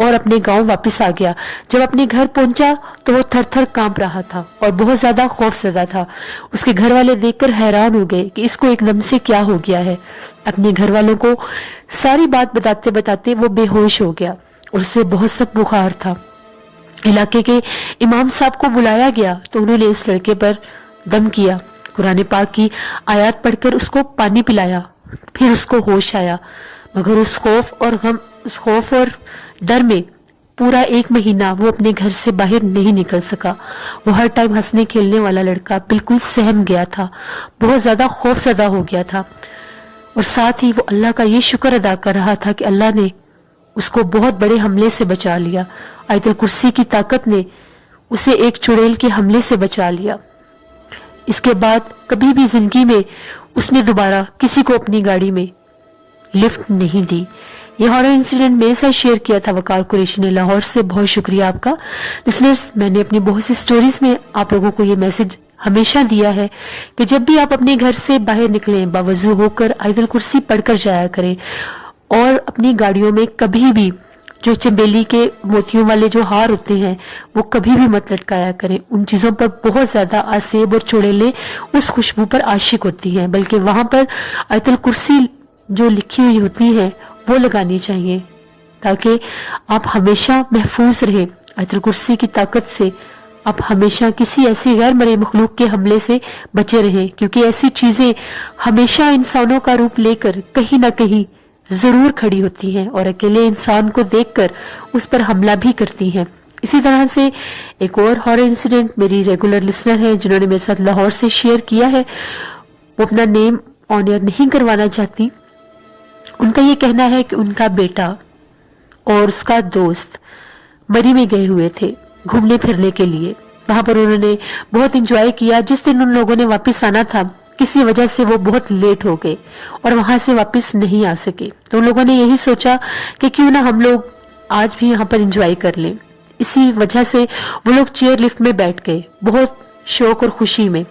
اور اپنے گاؤں واپس آ گیا. جب اپنے گھر پہنچا تو وہ تھر تھر کانپ رہا تھا اور بہت زیادہ خوف زدہ تھا. اس کے گھر والے دیکھ کر حیران ہو گئے کہ اس کو ایک دم سے کیا ہو گیا ہے. اپنے گھر والوں کو ساری بات بتاتے بتاتے وہ بے ہوش ہو گیا اور اسے بہت سخت بخار تھا. علاقے کے امام صاحب کو بلایا گیا تو انہوں نے اس لڑکے پر دم کیا, قرآن پاک کی آیات پڑھ کر اس کو پانی پلایا. پھر اس کو ہوش آیا, مگر اس خوف اور ڈر میں پورا 1 مہینہ وہ اپنے گھر سے باہر نہیں نکل سکا. وہ ہر ٹائم ہنسنے کھیلنے والا لڑکا بالکل سہم گیا تھا, بہت زیادہ خوف زدہ ہو گیا تھا, اور ساتھ ہی وہ اللہ کا یہ شکر ادا کر رہا تھا کہ اللہ نے اس کو بہت بڑے حملے سے بچا لیا. آیت الکرسی کی طاقت نے اسے ایک چڑیل کے حملے سے بچا لیا. اس کے بعد کبھی بھی زندگی میں اس نے دوبارہ کسی کو اپنی گاڑی میں لفٹ نہیں دی. یہ ہارر انسیڈنٹ میرے ساتھ شیئر کیا تھا وقار قریشی نے لاہور سے. بہت شکریہ آپ کا. لسنرز, میں نے اپنی بہت سی سٹوریز میں آپ لوگوں کو یہ میسج ہمیشہ دیا ہے کہ جب بھی آپ اپنے گھر سے باہر نکلیں باوضو ہو کر آیت الکرسی پڑھ کر جایا کریں, اور اپنی گاڑیوں میں کبھی بھی جو چنبیلی کے موتیوں والے جو ہار ہوتے ہیں وہ کبھی بھی مت لٹکایا کریں. ان چیزوں پر بہت زیادہ آسیب اور چڑیلیں اس خوشبو پر عاشق ہوتی ہیں, بلکہ وہاں پر آیت الکرسی جو لکھی ہوئی ہوتی ہیں وہ لگانی چاہیے تاکہ آپ ہمیشہ محفوظ رہیں. آیت الکرسی کی طاقت سے آپ ہمیشہ کسی ایسی غیر مرئی مخلوق کے حملے سے بچے رہیں, کیونکہ ایسی چیزیں ہمیشہ انسانوں کا روپ لے کر کہیں نہ کہیں ضرور کھڑی ہوتی ہیں اور اکیلے انسان کو دیکھ کر اس پر حملہ بھی کرتی ہیں. اسی طرح سے ایک اور ہارر انسیڈنٹ میری ریگولر لسنر ہیں جنہوں نے میرے ساتھ لاہور سے شیئر کیا ہے, وہ اپنا نیم آن ایئر نہیں کروانا چاہتی. ان کا یہ کہنا ہے کہ ان کا بیٹا اور اس کا دوست مری میں گئے ہوئے تھے گھومنے پھرنے کے لیے. وہاں پر انہوں نے بہت انجوائے کیا. جس دن ان لوگوں نے واپس آنا تھا کسی وجہ سے وہ بہت لیٹ ہو گئے اور وہاں سے واپس نہیں آ سکے. تو ان لوگوں نے یہی سوچا کہ کیوں نہ ہم لوگ آج بھی یہاں پر انجوائے کر لیں. اسی وجہ سے وہ لوگ چیئر لفٹ میں بیٹھ گئے بہت شوق اور خوشی میں.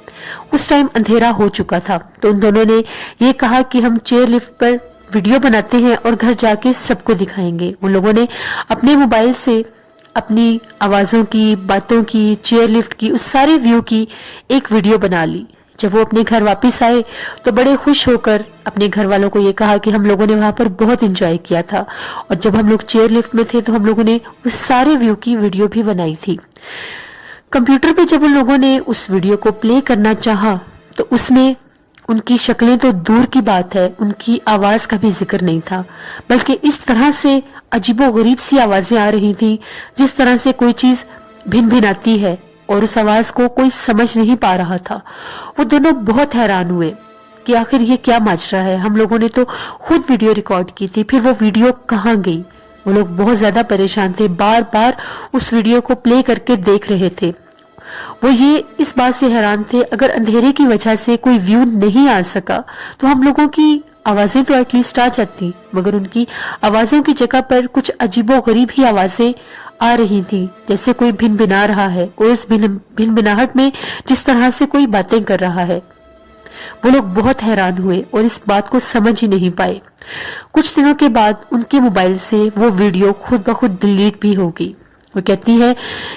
اس ٹائم اندھیرا ہو چکا تھا تو ان دونوں نے یہ کہا کہ ہم چیئر لفٹ پر ویڈیو بناتے ہیں اور گھر جا کے سب کو دکھائیں گے. ان لوگوں نے اپنے موبائل سے اپنی آوازوں کی, باتوں کی, چیئر لفٹ کی, اس سارے ویو کی ایک ویڈیو بنا لی. جب وہ اپنے گھر واپس آئے تو بڑے خوش ہو کر اپنے گھر والوں کو یہ کہا کہ ہم لوگوں نے وہاں پر بہت انجوائے کیا تھا, اور جب ہم لوگ چیئر لفٹ میں تھے تو ہم لوگوں نے اس سارے ویو کی ویڈیو بھی بنائی تھی. کمپیوٹر پہ جب ان لوگوں نے اس ویڈیو کو پلے کرنا چاہا تو اس میں ان کی شکلیں تو دور کی بات ہے, ان کی آواز کا بھی ذکر نہیں تھا, بلکہ اس طرح سے عجیب و غریب سی آوازیں آ رہی تھیں جس طرح سے کوئی چیز بھن بھناتی ہے اور اس آواز کو کوئی سمجھ نہیں پا رہا تھا. وہ دونوں بہت حیران ہوئے کہ آخر یہ کیا ماجرا ہے. ہم لوگوں نے تو خود ویڈیو ریکارڈ کی تھی, پھر وہ ویڈیو کہاں گئی. وہ لوگ بہت زیادہ پریشان تھے, بار بار اس ویڈیو کو پلے کر کے دیکھ رہے تھے. وہ یہ اس بات سے حیران تھے اگر اندھیرے کی وجہ سے کوئی ویو نہیں آ سکا تو ہم لوگوں کی آوازیں تو ایٹ لیسٹ آ جاتی, مگر ان کی آوازوں کی جگہ پر کچھ عجیب و غریب ہی آوازیں آ رہی تھی جیسے کوئی بھن بنا رہا ہے, اور اس بھن بناہٹ میں جس طرح سے کوئی باتیں کر رہا ہے. وہ لوگ بہت حیران ہوئے اور اس بات کو سمجھ ہی نہیں پائے. کچھ دنوں کے بعد ان کے موبائل سے وہ ویڈیو خود بخود ڈیلیٹ بھی ہو گئی. وہ کہتی ہے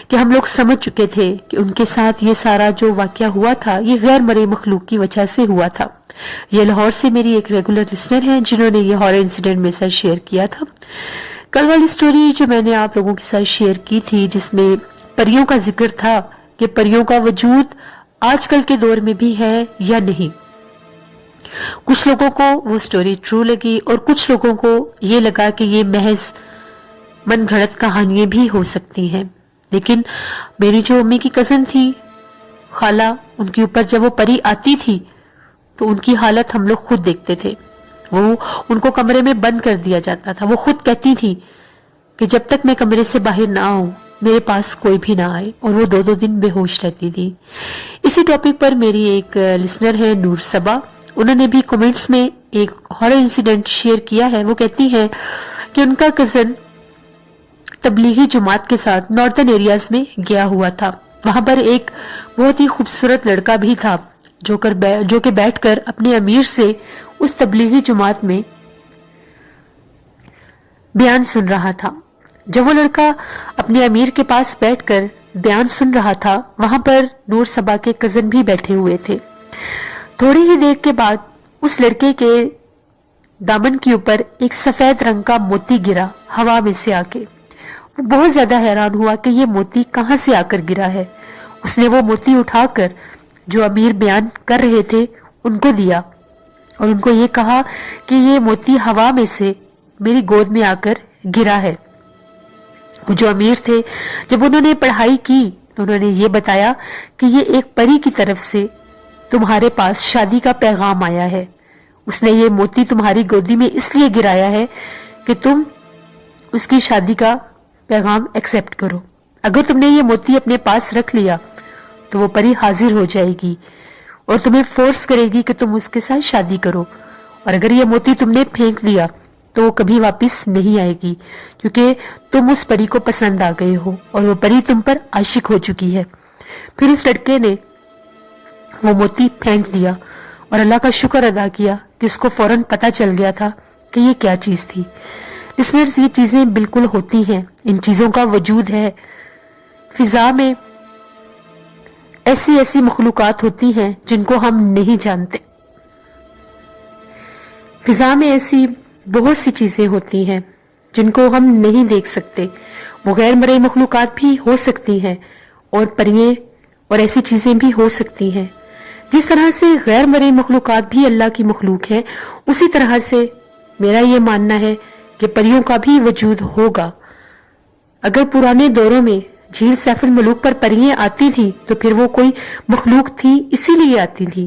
کہ ہم لوگ سمجھ چکے تھے کہ ان کے ساتھ یہ سارا جو واقعہ ہوا تھا یہ غیر مرئی مخلوق کی وجہ سے ہوا تھا. یہ لاہور سے میری ایک ریگولر لسنر ہیں جنہوں نے یہ ہارر انسیڈنٹ میرے ساتھ شیئر کیا تھا. کل والی سٹوری جو میں نے آپ لوگوں کے ساتھ شیئر کی تھی جس میں پریوں کا ذکر تھا کہ پریوں کا وجود آج کل کے دور میں بھی ہے یا نہیں. کچھ لوگوں کو وہ سٹوری ٹرو لگی اور کچھ لوگوں کو یہ لگا کہ یہ محض من گھڑت کہانیاں بھی ہو سکتی ہیں. لیکن میری جو امی کی کزن تھی خالہ, ان کے اوپر جب وہ پری آتی تھی تو ان کی حالت ہم لوگ خود دیکھتے تھے. وہ ان کو کمرے میں بند کر دیا جاتا تھا. وہ خود کہتی تھی کہ جب تک میں کمرے سے باہر نہ آؤں میرے پاس کوئی بھی نہ آئے, اور وہ 2 دن بے ہوش رہتی تھی. اسی ٹاپک پر میری ایک لسنر ہے نور صبا, انہوں نے بھی کمنٹس میں ایک ہارر انسیڈنٹ شیئر کیا ہے. وہ کہتی ہے کہ ان کا کزن تبلیغی جماعت کے ساتھ ناردرن ایریاز میں گیا ہوا تھا. وہاں پر ایک بہت ہی خوبصورت لڑکا بھی تھا جو کہ بیٹھ کر اپنے امیر سے اس تبلیغی جماعت میں بیان سن رہا تھا. جب وہ لڑکا اپنے امیر کے پاس بیٹھ کر بیان سن رہا تھا وہاں پر نور صبا کے کزن بھی بیٹھے ہوئے تھے. تھوڑی ہی دیر کے بعد اس لڑکے کے دامن کے اوپر ایک سفید رنگ کا موتی گرا ہوا میں سے آ کے. وہ بہت زیادہ حیران ہوا کہ یہ موتی کہاں سے آ کر گرا ہے. اس نے وہ موتی اٹھا کر جو امیر بیان کر رہے تھے ان کو دیا اور ان کو یہ کہا کہ یہ موتی ہوا میں سے میری گود میں آ کر گرا ہے. وہ جو امیر تھے جب انہوں نے پڑھائی کی تو انہوں نے یہ بتایا کہ یہ ایک پری کی طرف سے تمہارے پاس شادی کا پیغام آیا ہے. اس نے یہ موتی تمہاری گودی میں اس لیے گرایا ہے کہ تم اس کی شادی کا پیغام ایکسپٹ کرو. اگر تم نے یہ موتی اپنے پاس رکھ لیا تو وہ پری حاضر ہو جائے گی اور تمہیں فورس کرے گی کہ تم اس کے ساتھ شادی کرو. اور اگر یہ موتی تم نے پھینک دیا تو وہ کبھی واپس نہیں آئے گی کیونکہ تم اس پری کو پسند آ گئے ہو اور وہ پری تم پر عاشق ہو چکی ہے. پھر اس لڑکے نے وہ موتی پھینک دیا اور اللہ کا شکر ادا کیا کہ اس کو فوراً پتہ چل گیا تھا کہ یہ کیا چیز تھی. لسنرز، یہ چیزیں بالکل ہوتی ہیں، ان چیزوں کا وجود ہے. فضا میں ایسی مخلوقات ہوتی ہیں جن کو ہم نہیں جانتے. فضا میں ایسی بہت سی چیزیں ہوتی ہیں جن کو ہم نہیں دیکھ سکتے. وہ غیر مرئی مخلوقات بھی ہو سکتی ہیں اور پرییں اور ایسی چیزیں بھی ہو سکتی ہیں. جس طرح سے غیر مرئی مخلوقات بھی اللہ کی مخلوق ہے، اسی طرح سے میرا یہ ماننا ہے کہ پریوں کا بھی وجود ہوگا. اگر پرانے دوروں میں جھیل سیف الملوک پر پریاں آتی تھی تو پھر وہ کوئی مخلوق تھی اسی لیے آتی تھی،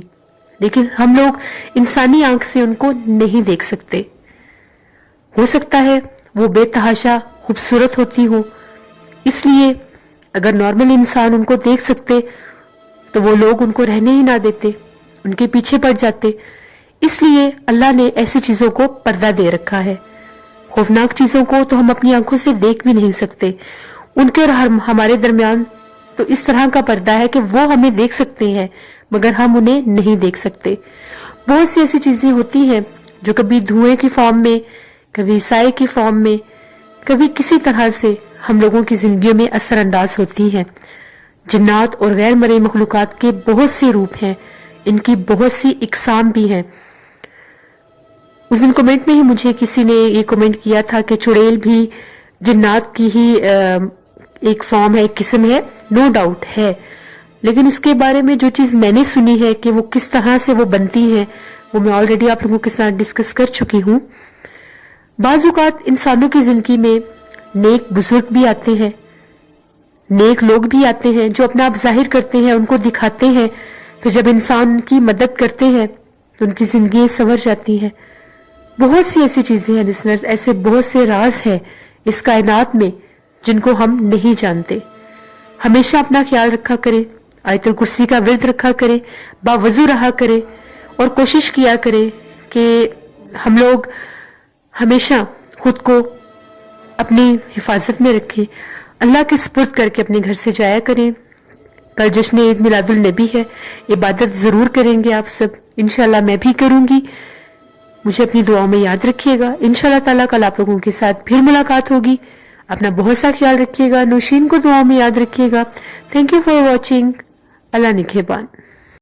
لیکن ہم لوگ انسانی آنکھ سے ان کو نہیں دیکھ سکتے. ہو سکتا ہے وہ بے تحاشا خوبصورت ہوتی ہوں، اس لیے اگر نارمل انسان ان کو دیکھ سکتے تو وہ لوگ ان کو رہنے ہی نہ دیتے، ان کے پیچھے پڑ جاتے. اس لیے اللہ نے ایسی چیزوں کو پردہ دے رکھا ہے. خوفناک چیزوں کو تو ہم اپنی آنکھوں سے دیکھ بھی نہیں سکتے، ان کے اور ہمارے درمیان تو اس طرح کا پردہ ہے کہ وہ ہمیں دیکھ سکتے ہیں مگر ہم انہیں نہیں دیکھ سکتے. بہت سی ایسی چیزیں ہوتی ہیں جو کبھی دھوئیں کی فارم میں، کبھی سائے کی فارم میں، کبھی کسی طرح سے ہم لوگوں کی زندگیوں میں اثر انداز ہوتی ہیں. جنات اور غیر مرئی مخلوقات کے بہت سے روپ ہیں، ان کی بہت سی اقسام بھی ہیں. اس دن کمنٹ میں ہی مجھے کسی نے یہ کمنٹ کیا تھا کہ چڑیل بھی جنات کی ہی ایک فارم ہے، ایک قسم ہے. نو ڈاؤٹ ہے، لیکن اس کے بارے میں جو چیز میں نے سنی ہے کہ وہ کس طرح سے وہ بنتی ہیں وہ میں آلریڈی آپ لوگوں کے ساتھ ڈسکس کر چکی ہوں. بعض اوقات انسانوں کی زندگی میں نیک بزرگ بھی آتے ہیں، نیک لوگ بھی آتے ہیں جو اپنا آپ ظاہر کرتے ہیں، ان کو دکھاتے ہیں. پھر جب انسان کی مدد کرتے ہیں تو ان کی زندگی سنور جاتی ہے. بہت سی ایسی چیزیں ہیں لسنرز، ایسے بہت سے راز ہیں اس کائنات میں جن کو ہم نہیں جانتے. ہمیشہ اپنا خیال رکھا کریں، آیت الکرسی کا ورد رکھا کریں، باوضو رہا کریں اور کوشش کیا کریں کہ ہم لوگ ہمیشہ خود کو اپنی حفاظت میں رکھیں. اللہ کے سپرد کر کے اپنے گھر سے جایا کریں. کل جشن عید میلاد النبی ہے، عبادت ضرور کریں گے آپ سب، انشاءاللہ میں بھی کروں گی. مجھے اپنی دعاؤں میں یاد رکھیے گا. انشاءاللہ تعالیٰ کل آپ لوگوں کے ساتھ پھر ملاقات ہوگی. اپنا بہت سا خیال رکھیے گا. نوشین کو دعاؤں میں یاد رکھیے گا. Thank you for watching. اللہ نگہبان.